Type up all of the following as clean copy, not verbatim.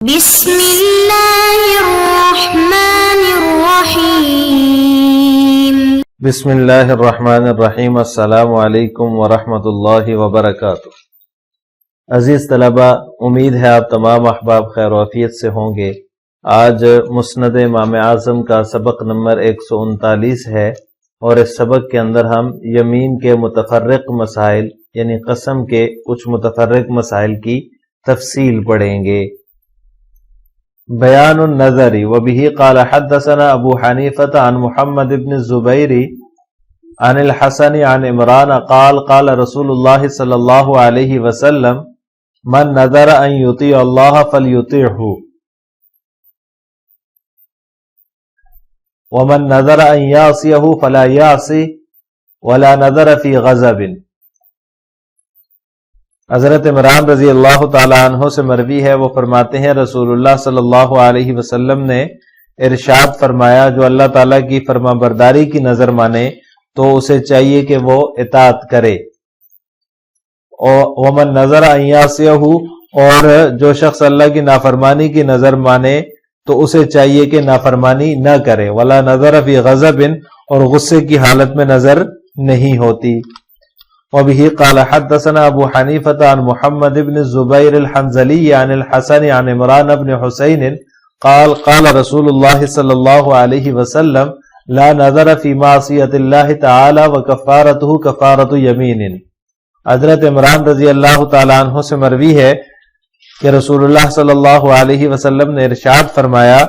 بسم اللہ الرحمن الرحیم۔ بسم اللہ الرحمن الرحیم۔ السلام علیکم ورحمۃ اللہ وبرکاتہ۔ عزیز طلبہ، امید ہے آپ تمام احباب خیر و عافیت سے ہوں گے۔ آج مسند امام اعظم کا سبق نمبر 139 ہے، اور اس سبق کے اندر ہم یمین کے متفرق مسائل یعنی قسم کے کچھ متفرق مسائل کی تفصیل پڑھیں گے۔ بیان النظر وبه قال حدثنا ابو حنیفة عن محمد بن الزبیر عن الحسن عن عمران قال قال رسول اللہ صلی اللہ علیہ وسلم من نظر ان یطیع اللہ فلیطیعہ ومن نظر ان یعصیہ فلا یعصی ولا نظر فی غضب۔ حضرت عمران رضی اللہ تعالی عنہ سے مروی ہے، وہ فرماتے ہیں رسول اللہ صلی اللہ علیہ وسلم نے ارشاد فرمایا، جو اللہ تعالیٰ کی فرما برداری کی نظر مانے تو اسے چاہیے کہ وہ اطاعت کرے، ومن نظر ان یعصیہ، اور جو شخص اللہ کی نافرمانی کی نظر مانے تو اسے چاہیے کہ نافرمانی نہ کرے، ولا نظر فی غضب، اور غصے کی حالت میں نظر نہیں ہوتی۔ وبه قال حدثنا ابو حنیفة عن محمد بن الزبیر الحنظلی عن الحسن عن عمران بن حسین قال قال رسول اللہ صلی اللہ علیہ وسلم لا نظر فی معصیت اللہ تعالی وکفارته کفارۃ یمین۔ حضرت عمران رضی اللہ تعالی عنہ سے مروی ہے کہ رسول اللہ صلی اللہ علیہ وسلم نے ارشاد فرمایا،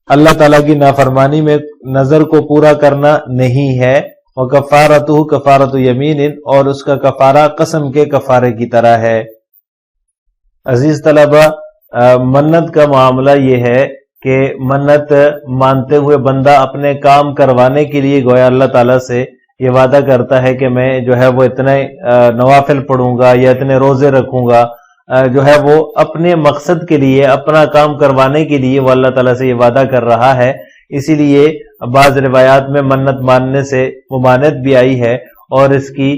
اللہ تعالیٰ کی نافرمانی میں نظر کو پورا کرنا نہیں ہے، وَكَفَّارَتُهُ كَفَّارَةُ يَمِينٍ، اور اس کا کفارہ قسم کے کفارے کی طرح ہے۔ عزیز طلبہ، منت کا معاملہ یہ ہے کہ منت مانتے ہوئے بندہ اپنے کام کروانے کے لیے گویا اللہ تعالیٰ سے یہ وعدہ کرتا ہے کہ میں جو ہے وہ اتنے نوافل پڑھوں گا یا اتنے روزے رکھوں گا، جو ہے وہ اپنے مقصد کے لیے، اپنا کام کروانے کے لیے وہ اللہ تعالیٰ سے یہ وعدہ کر رہا ہے۔ اسی لیے بعض روایات میں منت ماننے سے ممانعت بھی آئی ہے، اور اس کی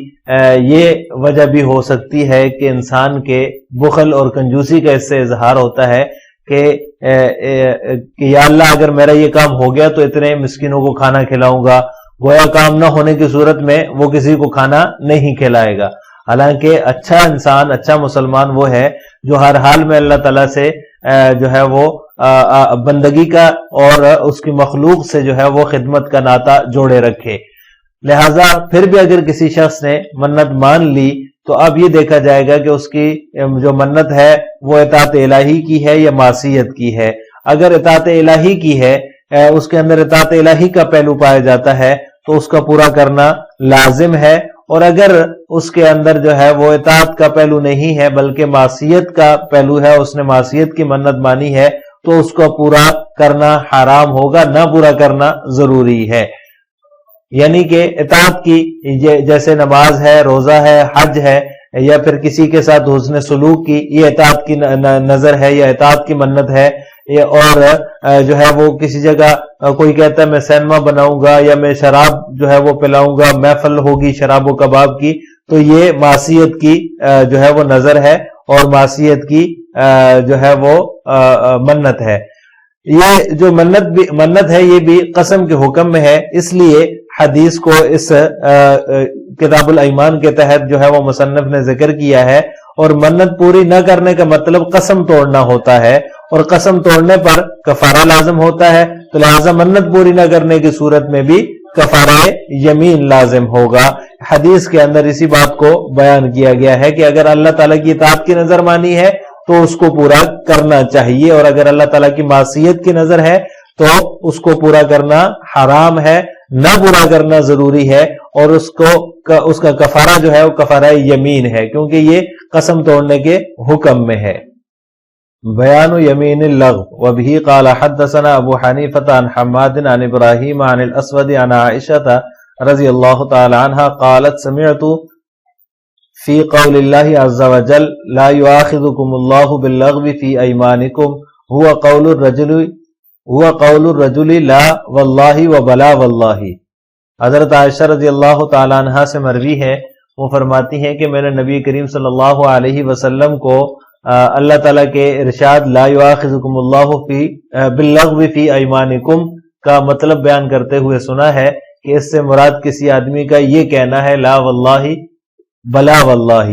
یہ وجہ بھی ہو سکتی ہے کہ انسان کے بخل اور کنجوسی کا اس سے اظہار ہوتا ہے کہ یا اللہ اگر میرا یہ کام ہو گیا تو اتنے مسکینوں کو کھانا کھلاؤں گا، گویا کام نہ ہونے کی صورت میں وہ کسی کو کھانا نہیں کھلائے گا۔ حالانکہ اچھا انسان، اچھا مسلمان وہ ہے جو ہر حال میں اللہ تعالیٰ سے جو ہے وہ بندگی کا اور اس کی مخلوق سے جو ہے وہ خدمت کا ناطہ جوڑے رکھے۔ لہٰذا پھر بھی اگر کسی شخص نے منت مان لی تو اب یہ دیکھا جائے گا کہ اس کی جو منت ہے وہ اطاعت الہی کی ہے یا معصیت کی ہے۔ اگر اطاعت الہی کی ہے، اس کے اندر اطاعت الہی کا پہلو پایا جاتا ہے تو اس کا پورا کرنا لازم ہے، اور اگر اس کے اندر جو ہے وہ اطاعت کا پہلو نہیں ہے بلکہ معصیت کا پہلو ہے، اس نے معصیت کی منت مانی ہے تو اس کو پورا کرنا حرام ہوگا، نہ پورا کرنا ضروری ہے۔ یعنی کہ اطاعت کی جیسے نماز ہے، روزہ ہے، حج ہے، یا پھر کسی کے ساتھ حسن سلوک کی، یہ اطاعت کی نظر ہے یا اطاعت کی منت ہے۔ اور جو ہے وہ کسی جگہ کوئی کہتا ہے میں سینما بناؤں گا یا میں شراب جو ہے وہ پلاؤں گا، محفل ہوگی شراب و کباب کی، تو یہ معصیت کی جو ہے وہ نظر ہے اور معصیت کی جو ہے وہ منت ہے۔ یہ جو منت ہے یہ بھی قسم کے حکم میں ہے، اس لیے حدیث کو اس کتاب الایمان کے تحت جو ہے وہ مصنف نے ذکر کیا ہے، اور منت پوری نہ کرنے کا مطلب قسم توڑنا ہوتا ہے، اور قسم توڑنے پر کفارہ لازم ہوتا ہے، تو لہذا منت پوری نہ کرنے کی صورت میں بھی کفارہ یمین لازم ہوگا۔ حدیث کے اندر اسی بات کو بیان کیا گیا ہے کہ اگر اللہ تعالیٰ کی اطاعت کی نظر مانی ہے تو اس کو پورا کرنا چاہیے، اور اگر اللہ تعالیٰ کی معصیت کی نظر ہے تو اس کو پورا کرنا حرام ہے، نہ پورا کرنا ضروری ہے، اور اس کا کفارہ جو ہے وہ کفارہ یمین ہے، کیونکہ یہ قسم توڑنے کے حکم میں ہے۔ بیان یمین اللغو وبه قال حدثنا ابو حنیفة عن حماد عن ابراہیم عن الاسود عن عائشة رضی اللہ تعالی عنہ قالت سمعت فی قول اللہ عز وجل لا یؤاخذکم اللہ باللغو فی ایمانکم هو قول الرجل لا واللہ وبلا واللہ۔ حضرت عائشہ رضی اللہ تعالی عنہ سے مروی ہے، وہ فرماتی ہیں کہ میں نے نبی کریم صلی اللہ علیہ وسلم کو اللہ تعالیٰ کے ارشاد لا یؤاخذکم اللہ باللغو فی ایمانکم کا مطلب بیان کرتے ہوئے سنا ہے کہ اس سے مراد کسی آدمی کا یہ کہنا ہے لا واللہ بلا واللہ.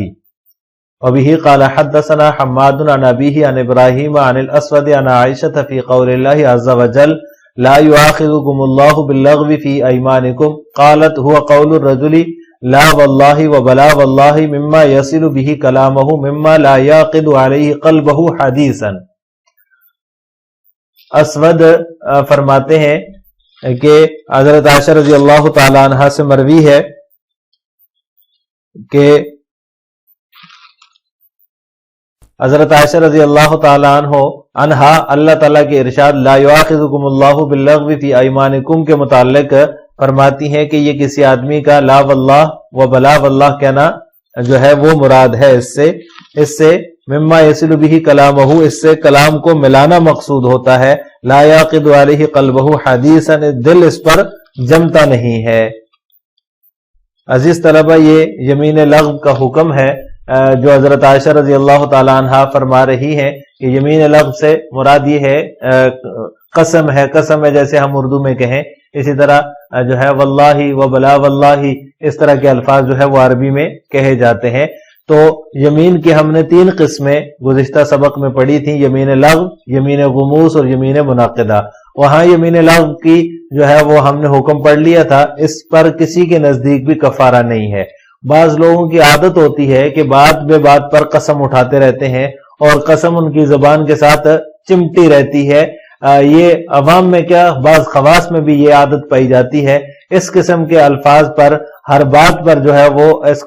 وبه قال حدثنا حماد عن ابيه عن ابراهيم عن الاسود عن عائشة في قول الله عز وجل لا يؤاخذكم الله باللغو في ايمانكم قالت هو قول الرجل لا والله وبلا والله مما يصل به كلامه مما لا يعقد عليه قلبه حديثا. اسود فرماتے ہیں کہ حضرت عائشہ رضی اللہ تعالی عنہا سے مروی ہے کہ حضرت عائشہ رضی اللہ تعالی عنہا اللہ تعالیٰ کے ارشاد لا یؤاخذکم اللہ باللغو فی ایمانکم کے متعلق فرماتی ہیں کہ یہ کسی آدمی کا لا واللہ و بلا واللہ کہنا جو ہے وہ مراد ہے. اس سے مما یصل به کلامہ اس سے کلام کو ملانا مقصود ہوتا ہے. لا یعقد علیہ قلبہ حدیثا دل اس پر جمتا نہیں ہے. عزیز طلبہ یہ یمین لغو کا حکم ہے جو حضرت عائشہ رضی اللہ تعالی عنہا فرما رہی ہیں کہ یمین لغو سے مراد یہ ہے قسم ہے جیسے ہم اردو میں کہیں. اسی طرح جو ہے واللہ و بلا واللہ اس طرح کے الفاظ جو ہے وہ عربی میں کہے جاتے ہیں. تو یمین کی ہم نے 3 قسمیں گزشتہ سبق میں پڑھی تھیں، یمین لغو، یمین غموس اور یمین منعقدہ. وہاں یمین لغو کی جو ہے وہ ہم نے حکم پڑھ لیا تھا، اس پر کسی کے نزدیک بھی کفارہ نہیں ہے. بعض لوگوں کی عادت ہوتی ہے کہ بات بے بات پر قسم اٹھاتے رہتے ہیں اور قسم ان کی زبان کے ساتھ چمٹی رہتی ہے. یہ عوام میں کیا بعض خواص میں بھی یہ عادت پائی جاتی ہے. اس قسم کے الفاظ پر ہر بات پر جو ہے وہ اس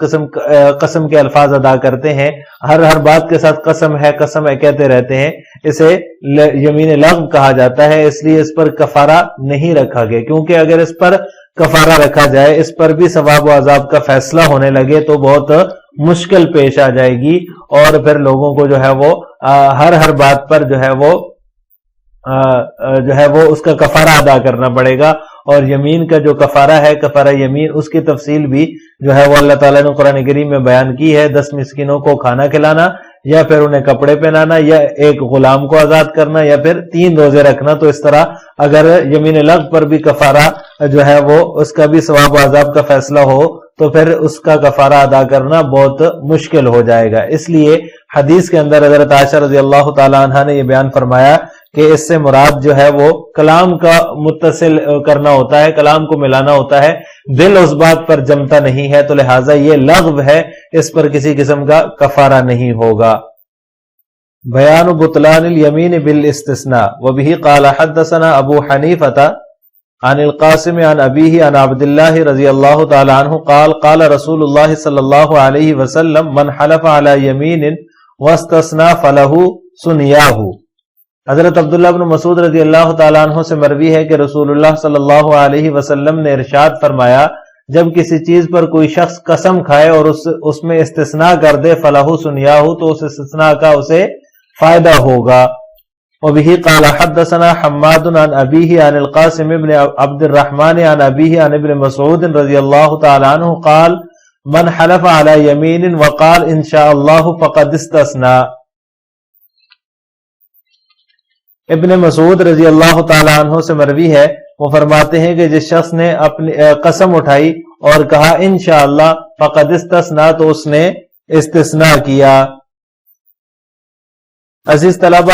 قسم کے الفاظ ادا کرتے ہیں، ہر بات کے ساتھ قسم ہے کہتے رہتے ہیں. اسے یمین لغو کہا جاتا ہے. اس لیے اس پر کفارہ نہیں رکھا گیا، کیونکہ اگر اس پر کفارہ رکھا جائے، اس پر بھی ثواب و عذاب کا فیصلہ ہونے لگے تو بہت مشکل پیش آ جائے گی، اور پھر لوگوں کو جو ہے وہ ہر بات پر جو ہے وہ اس کا کفارہ ادا کرنا پڑے گا. اور یمین کا جو کفارہ ہے، کفارہ یمین، اس کی تفصیل بھی جو ہے وہ اللہ تعالیٰ نے قرآن کریم میں بیان کی ہے. 10 مسکینوں کو کھانا کھلانا، یا پھر انہیں کپڑے پہنانا، یا ایک غلام کو آزاد کرنا، یا پھر 3 روزے رکھنا. تو اس طرح اگر یمین لغو پر بھی کفارہ جو ہے وہ اس کا بھی ثواب و عذاب کا فیصلہ ہو تو پھر اس کا کفارہ ادا کرنا بہت مشکل ہو جائے گا. اس لیے حدیث کے اندر حضرت عائشہ رضی اللہ تعالی عنہا نے یہ بیان فرمایا کہ اس سے مراد جو ہے وہ کلام کا متصل کرنا ہوتا ہے، کلام کو ملانا ہوتا ہے. دل اس بات پر جمتا نہیں ہے، تو لہٰذا یہ لغو ہے، اس پر کسی قسم کا کفارہ نہیں ہوگا. بیان بطلان الیمین بالاستثناء. وبه قال حدثنا ابو حنیفہ عن القاسم عن ابیہ عن عبد اللہ رضی اللہ تعالی عنہ قال قال رسول اللہ صلی اللہ علیہ وسلم من حلف علی یمین واستثنى فلہ سنیاہ. حضرت عبداللہ بن مسعود رضی اللہ تعالیٰ عنہ سے مروی ہے کہ رسول اللہ صلی اللہ علیہ وسلم نے ارشاد فرمایا جب کسی چیز پر کوئی شخص قسم کھائے اور اس میں استثناء کر دے فلاح سنیاہ، تو اس استثناء کا اسے فائدہ ہوگا. وبه قال حدثنا حماد عن ابيه عن القاسم بن عبد الرحمن عن ابيه عن ابن مسعود رضی اللہ تعالی عنہ قال من حلف على يمين وقال ان شاء الله فقد استثنى. ابن مسعود رضی اللہ تعالی عنہ سے مروی ہے، وہ فرماتے ہیں کہ جس شخص نے اپنی قسم اٹھائی اور کہا انشاءاللہ فقد استثناء، تو اس نے استثناء کیا. عزیز طلبہ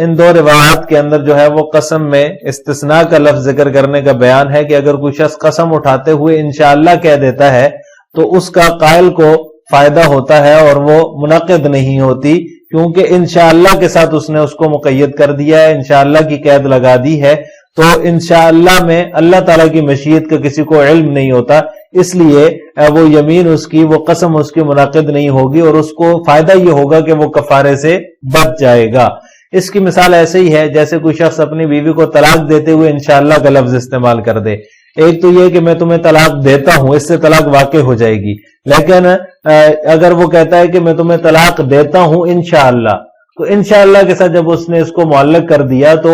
ان 2 روایات کے اندر جو ہے وہ قسم میں استثناء کا لفظ ذکر کرنے کا بیان ہے کہ اگر کوئی شخص قسم اٹھاتے ہوئے انشاءاللہ کہہ دیتا ہے تو اس کا قائل کو فائدہ ہوتا ہے اور وہ منعقد نہیں ہوتی، کیونکہ انشاءاللہ کے ساتھ اس نے اس کو مقید کر دیا ہے، انشاءاللہ کی قید لگا دی ہے. تو انشاءاللہ میں اللہ تعالیٰ کی مشیت کا کسی کو علم نہیں ہوتا، اس لیے وہ یمین اس کی، وہ قسم اس کی منعقد نہیں ہوگی، اور اس کو فائدہ یہ ہوگا کہ وہ کفارے سے بچ جائے گا. اس کی مثال ایسے ہی ہے جیسے کوئی شخص اپنی بیوی کو طلاق دیتے ہوئے انشاءاللہ کا لفظ استعمال کر دے. ایک تو یہ کہ میں تمہیں طلاق دیتا ہوں، اس سے طلاق واقع ہو جائے گی، لیکن اگر وہ کہتا ہے کہ میں تمہیں طلاق دیتا ہوں انشاءاللہ، تو انشاءاللہ کے ساتھ جب اس نے اس کو معلق کر دیا تو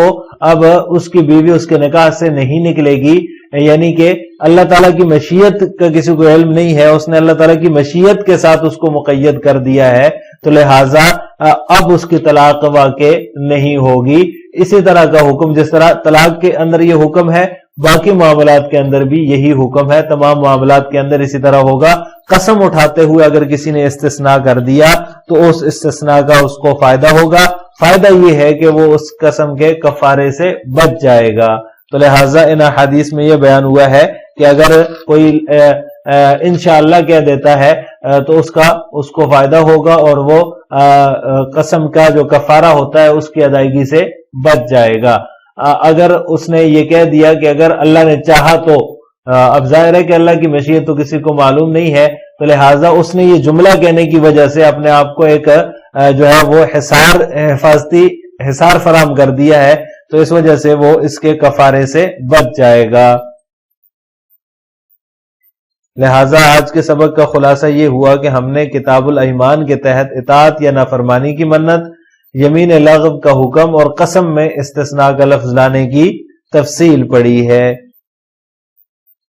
اب اس کی بیوی اس کے نکاح سے نہیں نکلے گی. یعنی کہ اللہ تعالیٰ کی مشیت کا کسی کو علم نہیں ہے، اس نے اللہ تعالیٰ کی مشیت کے ساتھ اس کو مقید کر دیا ہے، تو لہٰذا اب اس کی طلاق واقع نہیں ہوگی۔ اسی طرح کا حکم جس طرح طلاق کے اندر یہ حکم ہے، باقی معاملات کے اندر بھی یہی حکم ہے، تمام معاملات کے اندر اسی طرح ہوگا۔ قسم اٹھاتے ہوئے اگر کسی نے استثناء کر دیا تو اس استثناء کا اس کو فائدہ ہوگا، فائدہ یہ ہے کہ وہ اس قسم کے کفارے سے بچ جائے گا۔ تو لہٰذا ان حدیث میں یہ بیان ہوا ہے کہ اگر کوئی انشاءاللہ کہہ دیتا ہے تو اس کو فائدہ ہوگا اور وہ قسم کا جو کفارہ ہوتا ہے اس کی ادائیگی سے بچ جائے گا۔ اگر اس نے یہ کہہ دیا کہ اگر اللہ نے چاہا تو، اب ظاہر ہے کہ اللہ کی مشیت تو کسی کو معلوم نہیں ہے، تو لہٰذا اس نے یہ جملہ کہنے کی وجہ سے اپنے آپ کو ایک جو ہے وہ حفاظتی حصار فراہم کر دیا ہے، تو اس وجہ سے وہ اس کے کفارے سے بچ جائے گا۔ لہٰذا آج کے سبق کا خلاصہ یہ ہوا کہ ہم نے کتاب الایمان کے تحت اطاعت یا نافرمانی کی منت، یمین لغو کا حکم اور قسم میں استثناء کا لفظ لانے کی تفصیل پڑھی ہے۔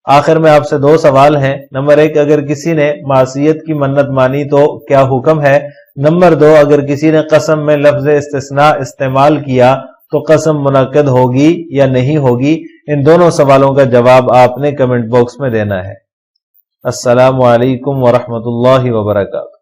آخر میں آپ سے 2 سوال ہیں۔ نمبر 1، اگر کسی نے معصیت کی منت مانی تو کیا حکم ہے؟ نمبر 2، اگر کسی نے قسم میں لفظ استثناء استعمال کیا تو قسم منعقد ہوگی یا نہیں ہوگی؟ ان دونوں سوالوں کا جواب آپ نے کمنٹ باکس میں دینا ہے۔ السلام علیکم ورحمۃ اللہ وبرکاتہ۔